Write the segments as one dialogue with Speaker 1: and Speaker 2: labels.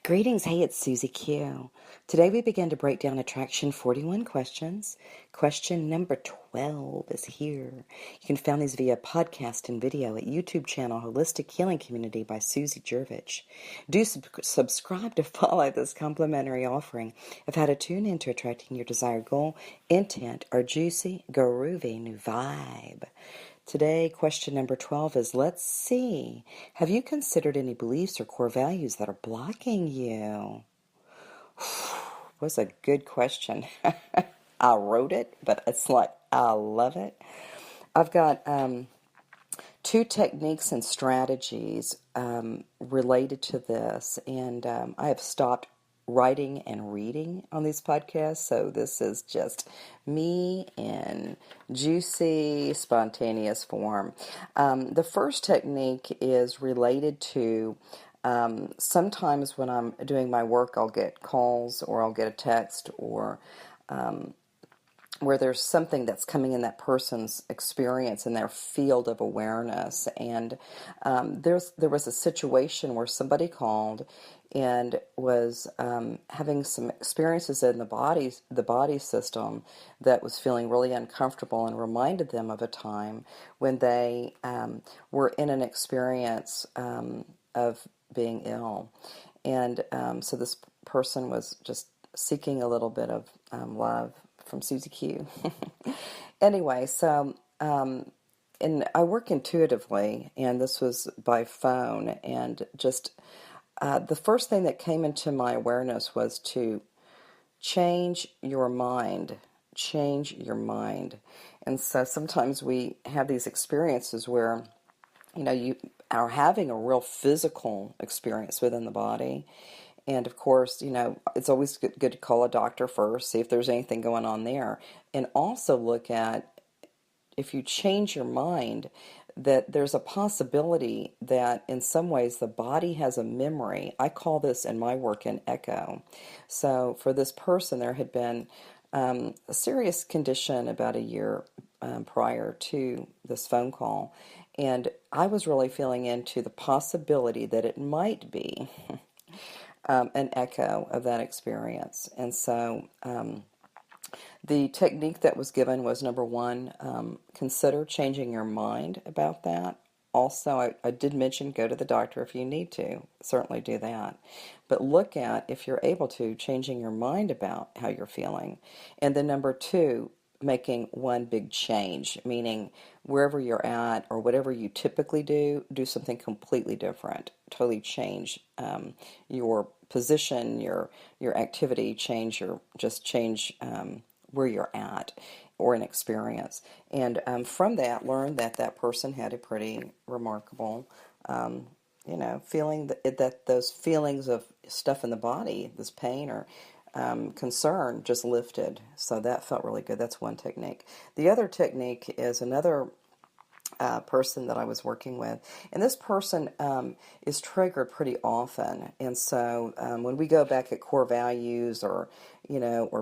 Speaker 1: Greetings, hey, it's Susie Q. Today we begin to break down Attraction 41 questions. Question number 12 is here. You can find these via podcast and video at YouTube channel Holistic Healing Community by Susie Juravich. Do subscribe to follow this complimentary offering of how to tune into attracting your desired goal, intent, or juicy, groovy new vibe. Today, question number 12 is, let's see, have you considered any beliefs or core values that are blocking you? Was a good question. I wrote it, but it's like, I love it. I've got two techniques and strategies related to this, and I have stopped writing and reading on these podcasts, so this is just me in juicy, spontaneous form. The first technique is related to sometimes when I'm doing my work, I'll get calls or I'll get a text or where there's something that's coming in that person's experience in their field of awareness. And there was a situation where somebody called and was having some experiences in the body system that was feeling really uncomfortable, and reminded them of a time when they were in an experience of being ill. And so this person was just seeking a little bit of love from Susie Q. Anyway, so and I work intuitively, and this was by phone, and just the first thing that came into my awareness was to change your mind. Change your mind. And so sometimes we have these experiences where, you are having a real physical experience within the body. And of course, it's always good to call a doctor first, see if there's anything going on there. And also look at, if you change your mind, that there's a possibility that in some ways the body has a memory. I call this in my work an echo. So for this person, there had been a serious condition about a year prior to this phone call. And I was really feeling into the possibility that it might be an echo of that experience. And so the technique that was given was, number one, consider changing your mind about that. Also, I did mention go to the doctor if you need to. Certainly do that. But look at, if you're able to, changing your mind about how you're feeling. And then number two, making one big change, meaning wherever you're at or whatever you typically do something completely different. Totally change your position, your activity, change where you're at or an experience. And from that, learn that person had a pretty remarkable, feeling that those feelings of stuff in the body, this pain or concern, just lifted. So that felt really good. That's one technique. The other technique is another person that I was working with, and this person is triggered pretty often. And so when we go back at core values or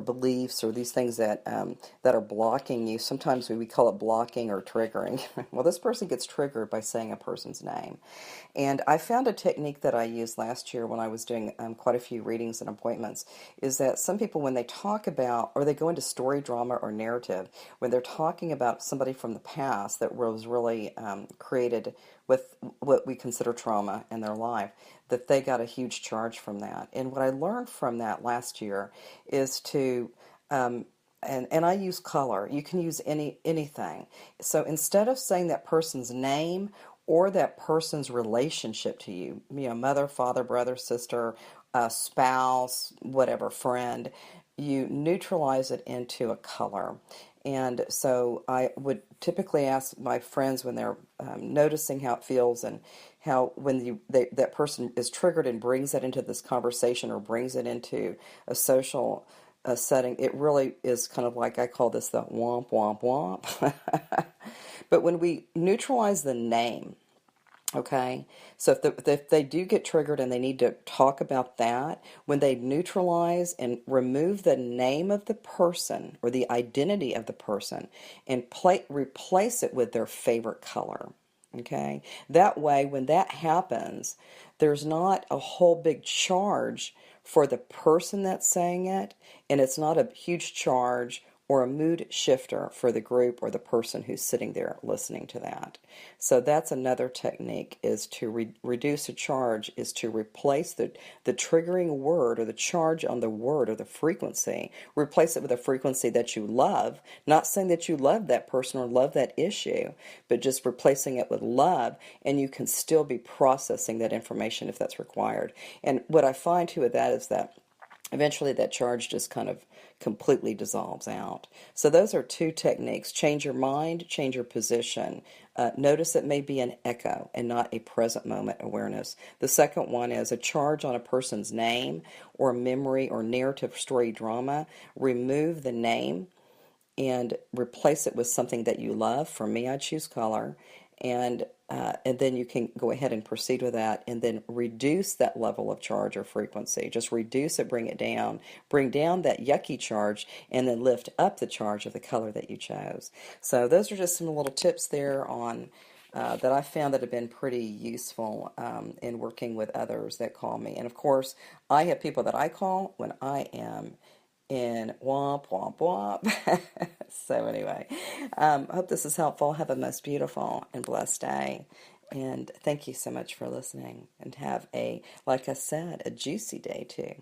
Speaker 1: beliefs or these things that are blocking you, sometimes we call it blocking or triggering. Well, this person gets triggered by saying a person's name. And I found a technique that I used last year when I was doing quite a few readings and appointments, is that some people, when they talk about, or they go into story, drama, or narrative, when they're talking about somebody from the past that was really created with what we consider trauma in their life, that they got a huge charge from that. And what I learned from that last year is to, and I use color. You can use anything. So instead of saying that person's name or that person's relationship to you, mother, father, brother, sister, spouse, whatever, friend, you neutralize it into a color. And so I would typically ask my friends when they're noticing how it feels and how when that person is triggered and brings that into this conversation or brings it into a social setting, it really is kind of like, I call this the womp, womp, womp. But when we neutralize the name, okay, so if they do get triggered and they need to talk about that, when they neutralize and remove the name of the person or the identity of the person and replace it with their favorite color, Okay? That way, when that happens, there's not a whole big charge for the person that's saying it, and it's not a huge charge or a mood shifter for the group or the person who's sitting there listening to that. So that's another technique, is to reduce a charge, is to replace the triggering word or the charge on the word or the frequency. Replace it with a frequency that you love, not saying that you love that person or love that issue, but just replacing it with love, and you can still be processing that information if that's required. And what I find too with that is that eventually that charge just kind of completely dissolves out. So those are two techniques. Change your mind, change your position. Notice it may be an echo and not a present moment awareness. The second one is a charge on a person's name or memory or narrative story drama. Remove the name and replace it with something that you love. For me, I choose color. And then you can go ahead and proceed with that, and then reduce that level of charge or frequency. Just reduce it, bring it down, bring down that yucky charge, and then lift up the charge of the color that you chose. So those are just some little tips there on that I found that have been pretty useful in working with others that call me. And of course, I have people that I call when I am in womp, womp, womp. So anyway, I hope this is helpful. Have a most beautiful and blessed day. And thank you so much for listening. And have a, like I said, a juicy day too.